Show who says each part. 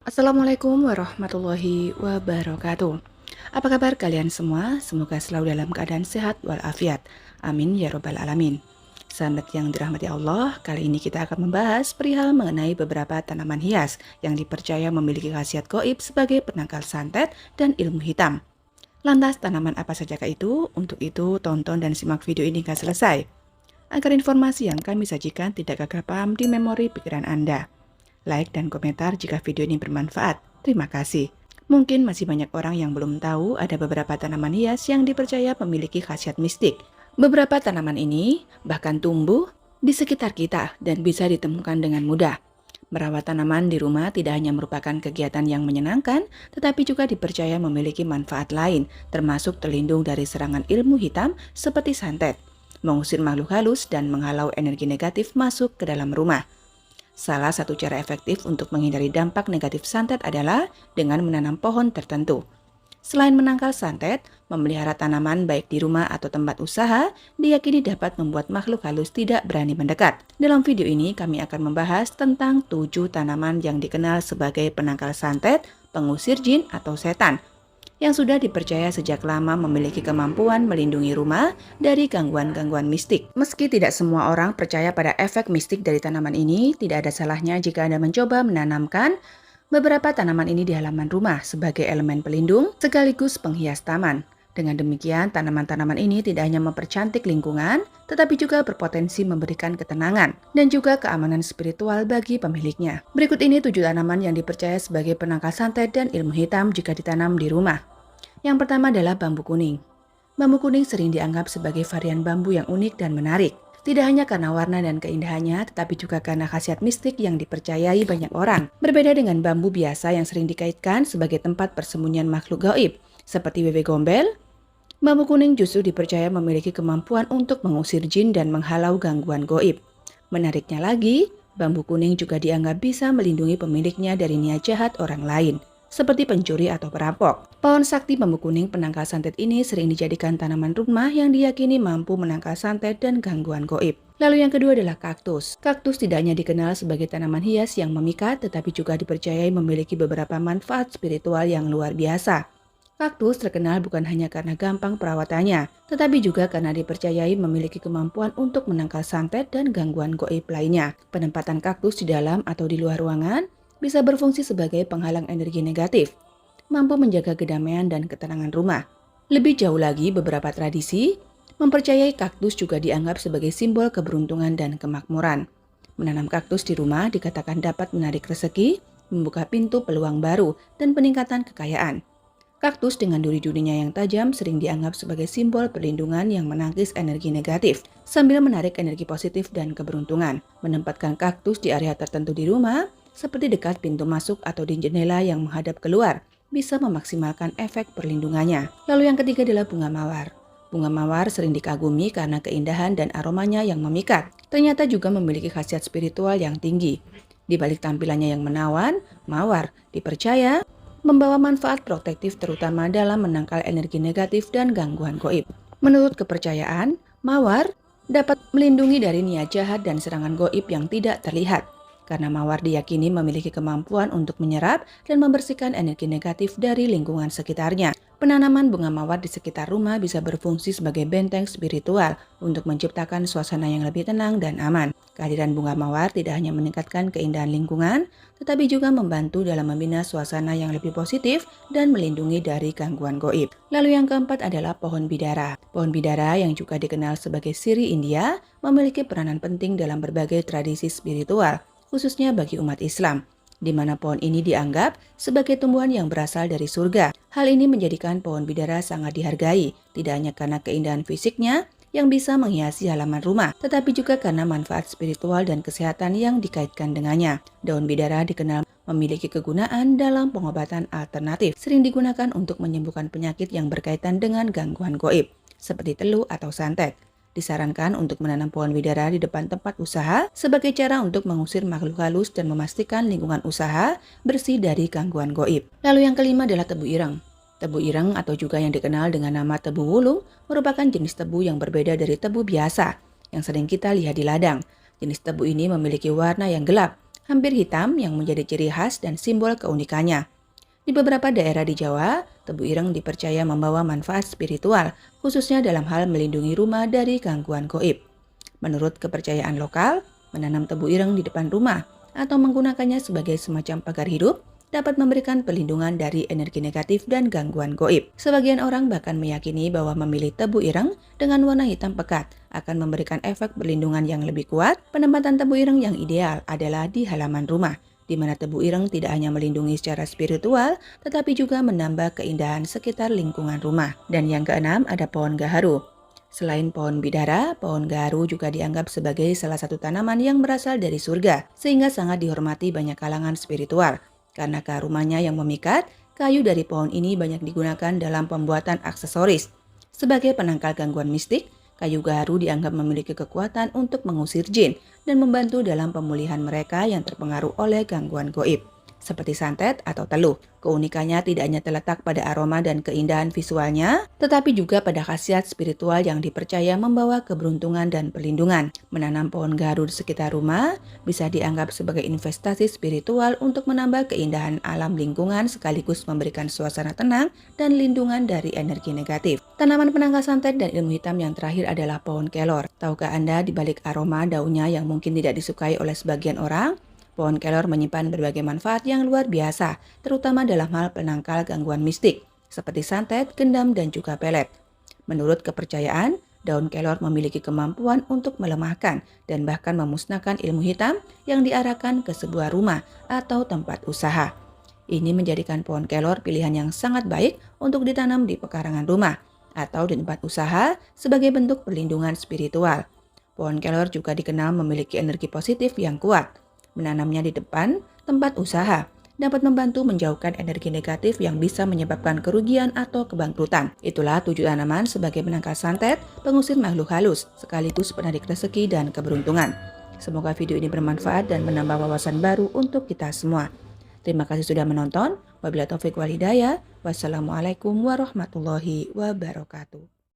Speaker 1: Assalamualaikum warahmatullahi wabarakatuh. Apa kabar kalian semua? Semoga selalu dalam keadaan sehat walafiat. Amin ya robbal alamin. Sahabat yang dirahmati Allah, kali ini kita akan membahas perihal mengenai beberapa tanaman hias yang dipercaya memiliki khasiat gaib sebagai penangkal santet dan ilmu hitam. Lantas tanaman apa sajakah itu? Untuk itu tonton dan simak video ini hingga selesai, agar informasi yang kami sajikan tidak gagal paham di memori pikiran Anda. Like dan komentar jika video ini bermanfaat. Terima kasih. Mungkin masih banyak orang yang belum tahu ada beberapa tanaman hias yang dipercaya memiliki khasiat mistik. Beberapa tanaman ini bahkan tumbuh di sekitar kita dan bisa ditemukan dengan mudah. Merawat tanaman di rumah tidak hanya merupakan kegiatan yang menyenangkan, tetapi juga dipercaya memiliki manfaat lain, termasuk terlindung dari serangan ilmu hitam seperti santet, mengusir makhluk halus dan menghalau energi negatif masuk ke dalam rumah. Salah satu cara efektif untuk menghindari dampak negatif santet adalah dengan menanam pohon tertentu. Selain menangkal santet, memelihara tanaman baik di rumah atau tempat usaha diyakini dapat membuat makhluk halus tidak berani mendekat. Dalam video ini kami akan membahas tentang 7 tanaman yang dikenal sebagai penangkal santet, pengusir jin atau setan, yang sudah dipercaya sejak lama memiliki kemampuan melindungi rumah dari gangguan-gangguan mistik. Meski tidak semua orang percaya pada efek mistik dari tanaman ini, tidak ada salahnya jika Anda mencoba menanamkan beberapa tanaman ini di halaman rumah sebagai elemen pelindung sekaligus penghias taman. Dengan demikian, tanaman-tanaman ini tidak hanya mempercantik lingkungan, tetapi juga berpotensi memberikan ketenangan dan juga keamanan spiritual bagi pemiliknya. Berikut ini 7 tanaman yang dipercaya sebagai penangkal santet dan ilmu hitam jika ditanam di rumah. Yang pertama adalah bambu kuning. Bambu kuning sering dianggap sebagai varian bambu yang unik dan menarik. Tidak hanya karena warna dan keindahannya, tetapi juga karena khasiat mistik yang dipercayai banyak orang. Berbeda dengan bambu biasa yang sering dikaitkan sebagai tempat persembunyian makhluk gaib, seperti wewe gombel, bambu kuning justru dipercaya memiliki kemampuan untuk mengusir jin dan menghalau gangguan gaib. Menariknya lagi, bambu kuning juga dianggap bisa melindungi pemiliknya dari niat jahat orang lain, seperti pencuri atau perampok. Pohon sakti bambu kuning penangkal santet ini sering dijadikan tanaman rumah yang diyakini mampu menangkal santet dan gangguan gaib. Lalu yang kedua adalah kaktus. Kaktus tidak hanya dikenal sebagai tanaman hias yang memikat, tetapi juga dipercayai memiliki beberapa manfaat spiritual yang luar biasa. Kaktus terkenal bukan hanya karena gampang perawatannya, tetapi juga karena dipercayai memiliki kemampuan untuk menangkal santet dan gangguan gaib lainnya. Penempatan kaktus di dalam atau di luar ruangan bisa berfungsi sebagai penghalang energi negatif, mampu menjaga kedamaian dan ketenangan rumah. Lebih jauh lagi, beberapa tradisi mempercayai kaktus juga dianggap sebagai simbol keberuntungan dan kemakmuran. Menanam kaktus di rumah dikatakan dapat menarik rezeki, membuka pintu peluang baru, dan peningkatan kekayaan. Kaktus dengan duri-durinya yang tajam sering dianggap sebagai simbol perlindungan yang menangkis energi negatif, sambil menarik energi positif dan keberuntungan. Menempatkan kaktus di area tertentu di rumah, seperti dekat pintu masuk atau di jendela yang menghadap keluar, bisa memaksimalkan efek perlindungannya. Lalu yang ketiga adalah bunga mawar. Bunga mawar sering dikagumi karena keindahan dan aromanya yang memikat. Ternyata juga memiliki khasiat spiritual yang tinggi. Di balik tampilannya yang menawan, mawar dipercaya membawa manfaat protektif terutama dalam menangkal energi negatif dan gangguan gaib. Menurut kepercayaan, mawar dapat melindungi dari niat jahat dan serangan gaib yang tidak terlihat, karena mawar diyakini memiliki kemampuan untuk menyerap dan membersihkan energi negatif dari lingkungan sekitarnya. Penanaman bunga mawar di sekitar rumah bisa berfungsi sebagai benteng spiritual untuk menciptakan suasana yang lebih tenang dan aman. Kehadiran bunga mawar tidak hanya meningkatkan keindahan lingkungan, tetapi juga membantu dalam membina suasana yang lebih positif dan melindungi dari gangguan gaib. Lalu yang keempat adalah pohon bidara. Pohon bidara yang juga dikenal sebagai siri India memiliki peranan penting dalam berbagai tradisi spiritual, khususnya bagi umat Islam, di mana pohon ini dianggap sebagai tumbuhan yang berasal dari surga. Hal ini menjadikan pohon bidara sangat dihargai, tidak hanya karena keindahan fisiknya yang bisa menghiasi halaman rumah, tetapi juga karena manfaat spiritual dan kesehatan yang dikaitkan dengannya. Daun bidara dikenal memiliki kegunaan dalam pengobatan alternatif, sering digunakan untuk menyembuhkan penyakit yang berkaitan dengan gangguan gaib, seperti teluh atau santet. Disarankan untuk menanam pohon bidara di depan tempat usaha sebagai cara untuk mengusir makhluk halus dan memastikan lingkungan usaha bersih dari gangguan gaib. Lalu yang kelima adalah tebu ireng. Tebu ireng atau juga yang dikenal dengan nama tebu wulung merupakan jenis tebu yang berbeda dari tebu biasa yang sering kita lihat di ladang. Jenis tebu ini memiliki warna yang gelap, hampir hitam yang menjadi ciri khas dan simbol keunikannya. Di beberapa daerah di Jawa, tebu ireng dipercaya membawa manfaat spiritual, khususnya dalam hal melindungi rumah dari gangguan gaib. Menurut kepercayaan lokal, menanam tebu ireng di depan rumah atau menggunakannya sebagai semacam pagar hidup dapat memberikan perlindungan dari energi negatif dan gangguan gaib. Sebagian orang bahkan meyakini bahwa memilih tebu ireng dengan warna hitam pekat akan memberikan efek perlindungan yang lebih kuat. Penempatan tebu ireng yang ideal adalah di halaman rumah, di mana tebu ireng tidak hanya melindungi secara spiritual, tetapi juga menambah keindahan sekitar lingkungan rumah. Dan yang keenam, ada pohon gaharu. Selain pohon bidara, pohon gaharu juga dianggap sebagai salah satu tanaman yang berasal dari surga, sehingga sangat dihormati banyak kalangan spiritual. Karena kearumannya yang memikat, kayu dari pohon ini banyak digunakan dalam pembuatan aksesoris. Sebagai penangkal gangguan mistik, kayu gaharu dianggap memiliki kekuatan untuk mengusir jin dan membantu dalam pemulihan mereka yang terpengaruh oleh gangguan gaib, seperti santet atau teluh. Keunikannya tidak hanya terletak pada aroma dan keindahan visualnya, tetapi juga pada khasiat spiritual yang dipercaya membawa keberuntungan dan perlindungan. Menanam pohon gaharu di sekitar rumah bisa dianggap sebagai investasi spiritual untuk menambah keindahan alam lingkungan sekaligus memberikan suasana tenang dan lindungan dari energi negatif. Tanaman penangkal santet dan ilmu hitam yang terakhir adalah pohon kelor. Tahukah Anda di balik aroma daunnya yang mungkin tidak disukai oleh sebagian orang? Pohon kelor menyimpan berbagai manfaat yang luar biasa, terutama dalam hal penangkal gangguan mistik, seperti santet, gendam, dan juga pelet. Menurut kepercayaan, daun kelor memiliki kemampuan untuk melemahkan dan bahkan memusnahkan ilmu hitam yang diarahkan ke sebuah rumah atau tempat usaha. Ini menjadikan pohon kelor pilihan yang sangat baik untuk ditanam di pekarangan rumah atau di tempat usaha sebagai bentuk perlindungan spiritual. Pohon kelor juga dikenal memiliki energi positif yang kuat. Menanamnya di depan tempat usaha dapat membantu menjauhkan energi negatif yang bisa menyebabkan kerugian atau kebangkrutan. Itulah 7 tanaman sebagai penangkal santet, pengusir makhluk halus, sekaligus penarik rezeki dan keberuntungan. Semoga video ini bermanfaat dan menambah wawasan baru untuk kita semua. Terima kasih sudah menonton. Wabillahi taufiq wal hidayah. Wassalamualaikum warahmatullahi wabarakatuh.